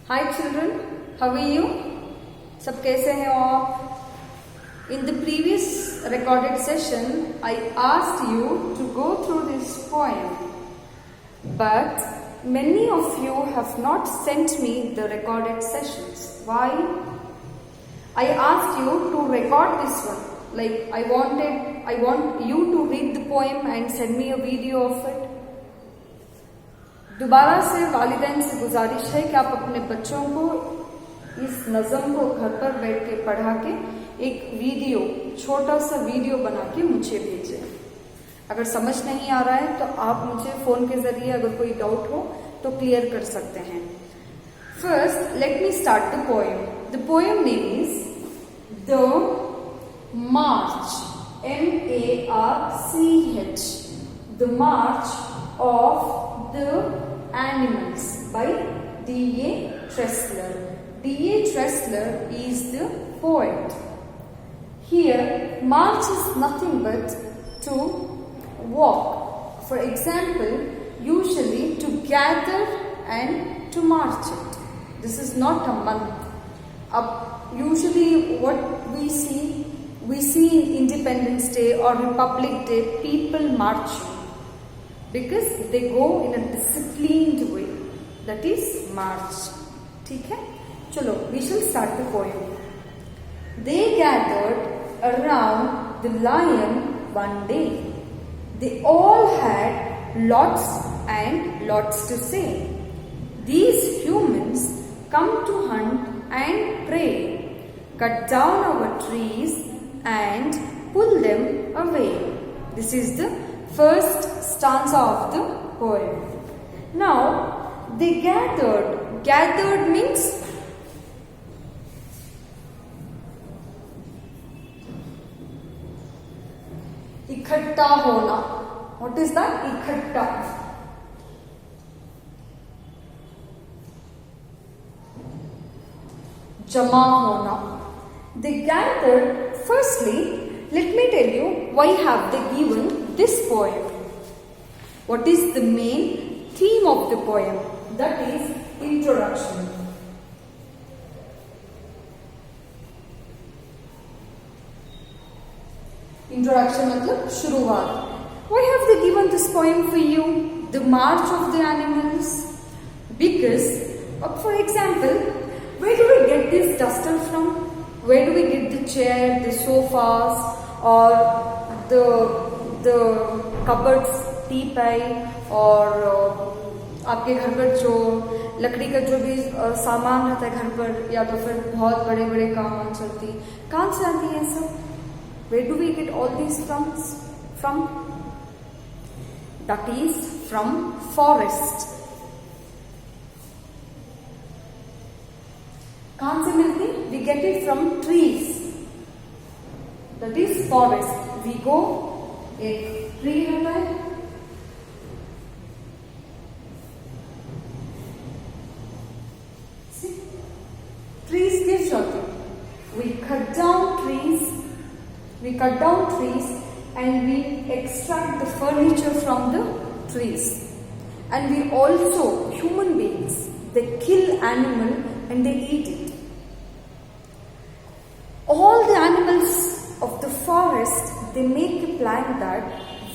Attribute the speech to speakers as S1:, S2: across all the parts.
S1: Hi children, how are you? सब कैसे हैं आप? In the previous recorded session, I asked you to go through this poem, but many of you have not sent me the recorded sessions. Why? I asked you to record this one. Like I want you to read the poem and send me a video of it. दोबारा से वालिदैन से गुजारिश है कि आप अपने बच्चों को इस नज़म को घर पर बैठ के पढ़ा के एक वीडियो, छोटा सा वीडियो बना के मुझे भेजें। अगर समझ नहीं आ रहा है तो आप मुझे फोन के जरिए अगर कोई डाउट हो तो क्लियर कर सकते हैं। First let me start the poem. The poem name is the March, MARCH, the March of The Animals by D.A. Tressler. D.A. Tressler is the poet. Here, march is nothing but to walk. For example, usually to gather and to march it. This is not a month. Usually what we see in Independence Day or Republic Day, people marching. Because they go in a disciplined way, that is march. ठीक है, चलो we shall start the poem. They gathered around the lion one day. They all had lots and lots to say. These humans come to hunt and prey, cut down our trees and pull them away. This is the first stanza of the poem. Now they gathered. Gathered means इकट्ठा होना. What is that? इकट्ठा. जमा होना. They gathered. Firstly, let me tell you why have they given this poem. What is the main theme of the poem? That is introduction. Introduction मतलब शुरुआत. Why have they given this poem for you? The march of the animals. Because, for example, where do we get this duster from? Where do we get the chair, the sofas, or the cupboards, टीपाई और आपके घर पर जो लकड़ी का जो भी सामान रहता है घर पर, या तो फिर बहुत बड़े बड़े काम चलती, कहाँ से आती है सब? Where do we get all these from? That is from forest. कहाँ से मिलती? We get it from trees. That is forest. We go, एक ट्री रहता है, trees give shelter. We cut down trees and we extract the furniture from the trees. And we also, human beings, they kill animal and they eat it. All the animals of the forest, they make a plan that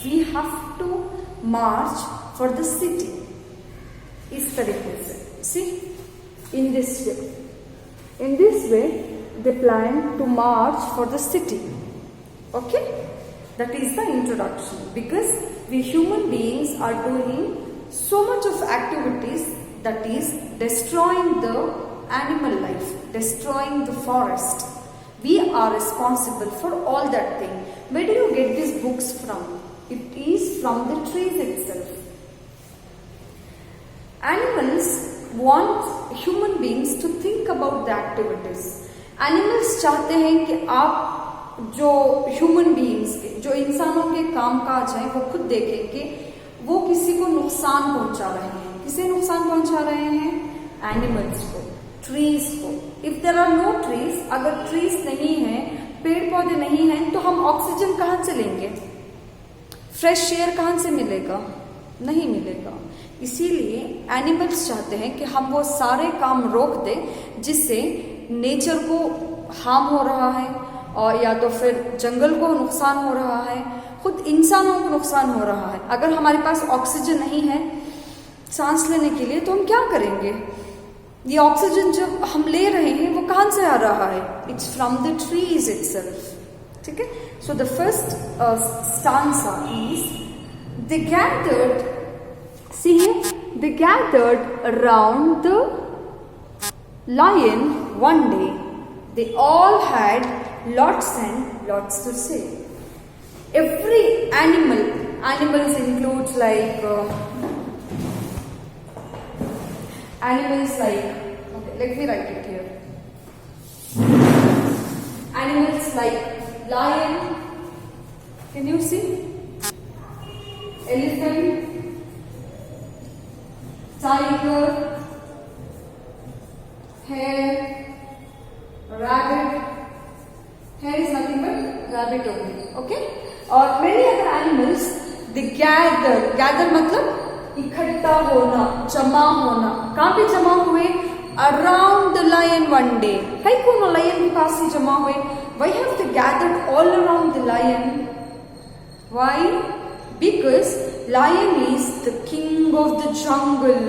S1: we have to march for the city. इस तरीके से. See, in this way. In this way, they plan to march for the city. Okay? That is the introduction. Because we human beings are doing so much of activities that is destroying the animal life, destroying the forest. We are responsible for all that thing. Where do you get these books from? It is from the trees itself. Animals want human beings to think about the activities. Animals चाहते हैं कि आप जो human beings के, जो इंसानों के काम काज हैं, वो खुद देखें कि वो किसी को नुकसान पहुंचा रहे हैं. किसे नुकसान पहुंचा रहे हैं? Animals को, trees को. If there are no trees, अगर trees नहीं हैं, पेड़ पौधे नहीं हैं, तो हम ऑक्सीजन कहाँ से लेंगे? फ्रेश एयर कहाँ से मिलेगा? नहीं मिलेगा. इसीलिए एनिमल्स चाहते हैं कि हम वो सारे काम रोक दें जिससे नेचर को हार्म हो रहा है, और या तो फिर जंगल को नुकसान हो रहा है, खुद इंसानों को नुकसान हो रहा है। अगर हमारे पास ऑक्सीजन नहीं है सांस लेने के लिए तो हम क्या करेंगे? ये ऑक्सीजन जब हम ले रहे हैं वो कहाँ से आ रहा है? It's from the trees itself. ठीक है, so the first stanza is they gathered, see here, they gathered around the lion one day. They all had lots and lots to say. Every animals includes like animals like, okay, let me write it here. Animals like lion, can you see? Elephant, tiger, hare, rabbit. Hare is nothing but rabbit only. Okay? और many other animals they gather मतलब इकट्ठा होना, जमा होना। कहाँ पे जमा हुए? Around the lion one day. है कौन lion के पास ही जमा हुए? Why have they gathered all around the lion? Why? Because lion is the king of the jungle.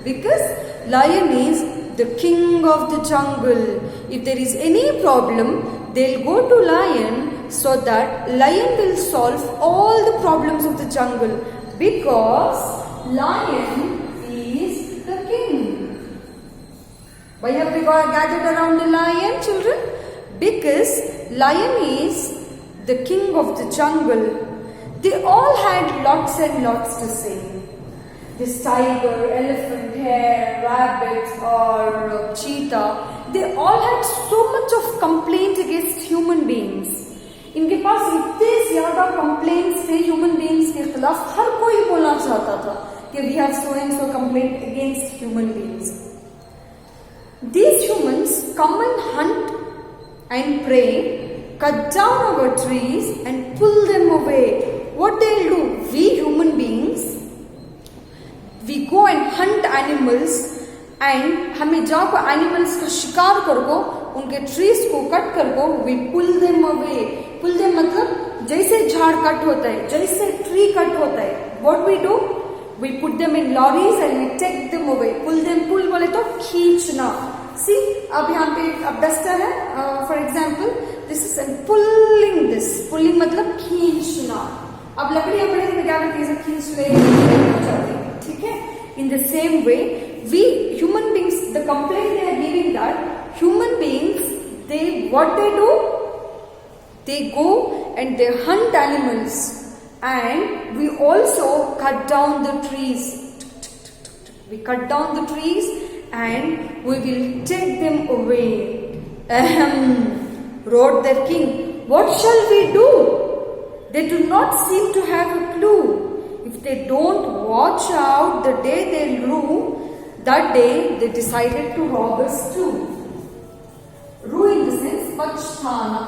S1: Because lion is the king of the jungle. If there is any problem, they'll go to lion so that lion will solve all the problems of the jungle. Because lion is the king. Why have we gathered around the lion, children? Because lion is the king of the jungle. They all had lots and lots to say. This tiger, elephant, hare, rabbit or cheetah, they all had so much of complaint against human beings. इनके पास इतने ज्यादा complaints थे human beings के खिलाफ। हर कोई बोलना चाहता था कि we have so and so complaint against human beings. These humans come and hunt and prey, cut down our trees and pull them away. What they'll do? We human beings, we go and hunt animals and हमें जाकर animals का शिकार करको, उनके trees को cut करको, we pull them away. Pull them मतलब जैसे झाड़ कट होता है, जैसे tree कट होता है, what we do? We put them in lorries and we take them away. Pull them, pull बोले तो खींचना। See, अब यहाँ पे अब डस्टर है, for example, this is pulling this. Pulling मतलब खींचना। अब लकड़ियां पड़े तो क्या करती है? खींच ले, ठीक है? In the same way, we human beings, the complaint they are giving that human beings, what they do? They go and they hunt animals, and we also cut down the trees. We cut down the trees and we will take them away. Wrote their king. What shall we do? They do not seem to have a clue. If they don't watch out the day they rue, that day they decided to rob us too. Rue in the sense पछताना।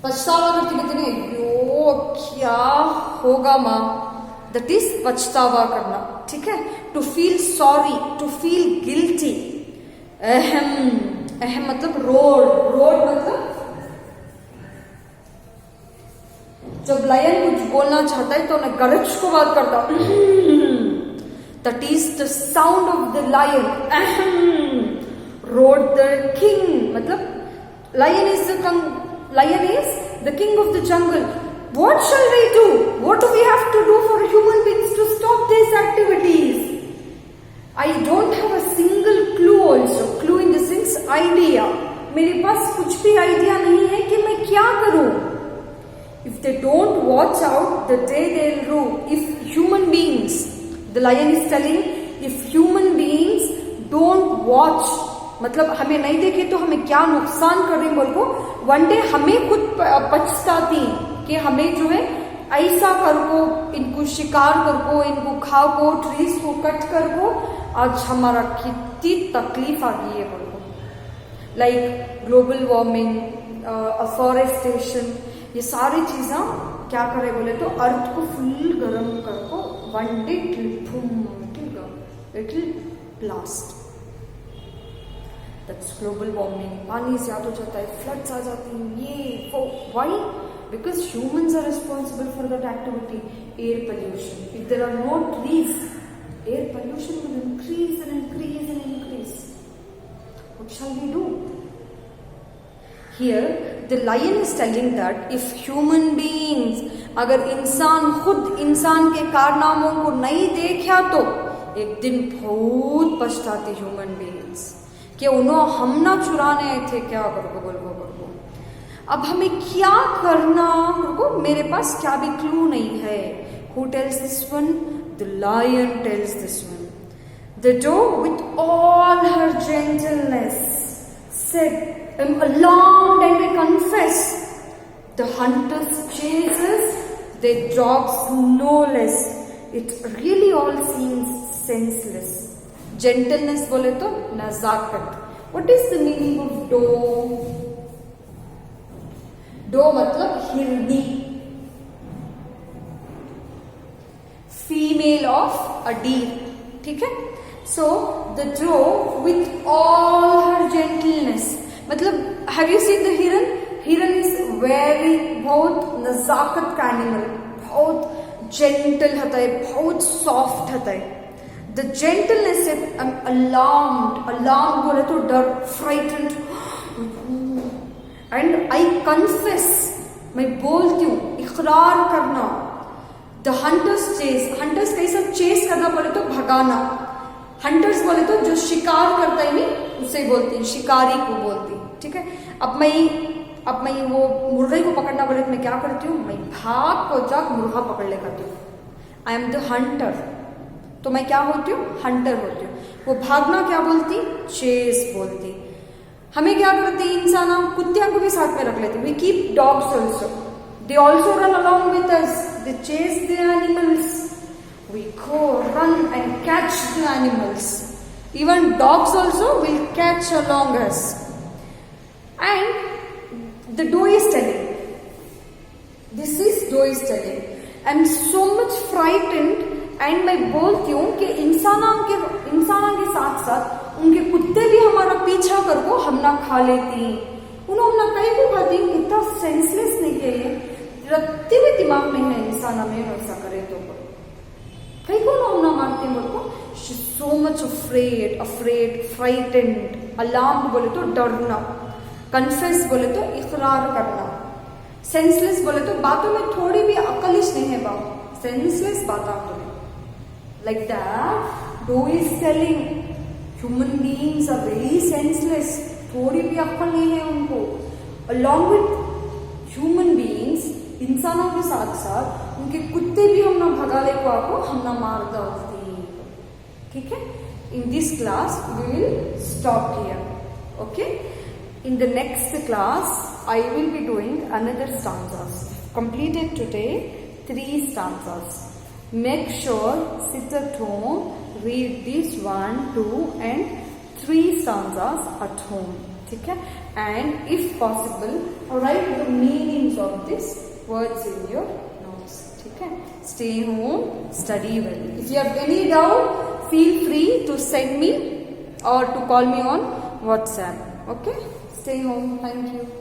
S1: पछतावा करते कहते हैं यो क्या होगा माँ, that is पछतावा करना। ठीक है? To feel sorry, to feel guilty. अहम मतलब रोड मतलब जब लायन कुछ बोलना चाहता है तो ना गरज को बात करता। That is the sound of the lion. Roared the king मतलब lion is the king of the jungle. What shall we do? What do we have to do for human beings to stop these activities? I don't have a single clue also. Clue in the sense idea. मेरे पास कुछ भी idea नहीं है कि मैं क्या करूं। If they don't watch out, the day they'll rue. If human beings, the lion is telling, if human beings don't watch, मतलब हमें नहीं देखे तो हमें क्या नुकसान कर रही बोल को, वन डे हमें खुद पछताती कि हमें जो है ऐसा कर को, इनको शिकार कर को, इनको खा को, ट्रीज को कट कर को, आज हमारा कितनी तकलीफ आ गई है बोल को। लाइक ग्लोबल वार्मिंग, अफॉरेस्टेशन, ये सारी चीजें क्या करे बोले तो अर्थ को फुल गर्म करको one day it will blast. That's global warming. पानी ज्यादा हो जाता है, फ्लड्स आ जाती हैं, ये वो. Why? Because humans are responsible for that activity. Air pollution. If there are no trees, air pollution will increase and increase and increase. What shall we do? Here, the lion is telling that if human beings, अगर इंसान खुद इंसान के कारनामों को नहीं देखा तो एक दिन बहुत पछताते ह्यूमन बीइंग्स कि उन्होंने हम ना चुराने आए थे क्या करको बोल. अब हमें क्या करना को मेरे पास क्या भी क्लू नहीं है. Who tells this one? The lion tells this one. The dog with all her gentleness said, alarmed and I confess. The hunters chases their dogs no less. It really all seems senseless. Gentleness बोले तो नजाकत. What is the meaning of dog? Doe मतलब हिरनी, female of a deer. ठीक है. So the doe with all her gentleness मतलब have you seen the हिरन? हिरन इज वेरी बहुत नजाकत का एनिमल, बहुत जेंटल होता है, बहुत सॉफ्ट होता है. द जेंटलनेस से अलार्म्ड बोले तो डर, फ्राइटेंड. एंड आई कन्फेस, मैं बोलती हूँ, इकरार करना. The hunters chase. हंटर्स कैसा चेस करना बोले तो भगाना. हंटर्स बोले तो जो शिकार करता है नहीं उसे बोलती है, शिकारी को बोलती. ठीक है. अब मैं वो मुर्गे को पकड़ना बोले तो मैं क्या करती हूँ? मैं भाग को जाकर मुर्गा पकड़ ले करती हूँ. I am the Hunter. तो मैं क्या होती हूँ? हंटर होती हूँ. वो भागना क्या बोलती? चेस बोलती. हमें क्या करते हैं इंसान? कुत्तियों को भी साथ में रख लेते. We keep dogs also. They also run along with us. They chase the animals. We go run and catch the animals. Even dogs also will catch along us. And the doe is telling, this is doe is telling, I am so much frightened. And मैं बोलती हूँ कि इंसाना के साथ साथ उनके कुत्ते भी हमारा पीछा करको हम ना खा लेती. उन्होंने हमना कहीं को खाती. इतना सेंसलेस नहीं किया ये रत्ती भी दिमाग में है इंसान में ऐसा करे तो कहीं को ना हमना मारते हैं बोल को. She so much afraid, frightened. Alarmed बोले तो डरना. कन्फेस बोले तो इकरार करना. सेंसलेस बोले तो बातों में थोड़ी भी अकलिश नहीं है. बात सेंसलेस बात like that. Doe is telling human beings are very senseless. थोड़ी भी अक्ल नहीं है उनको. अलॉन्ग विथ ह्यूमन बीइंग्स, इंसानों के साथ साथ उनके कुत्ते भी हम ना भगा ले को आपको हम ना मार डालती. ठीक है. In this class we will stop here. Okay. In the next class I will be doing another stanzas. Completed today 3 stanzas. Make sure sit at home, read these 1, 2 and 3 stanzas at home. ठीक है. And if possible, write the meanings of these words in your notes. ठीक है. Stay home, study well. If you have any doubt, feel free to send me or to call me on WhatsApp. Okay. Stay home. Thank you.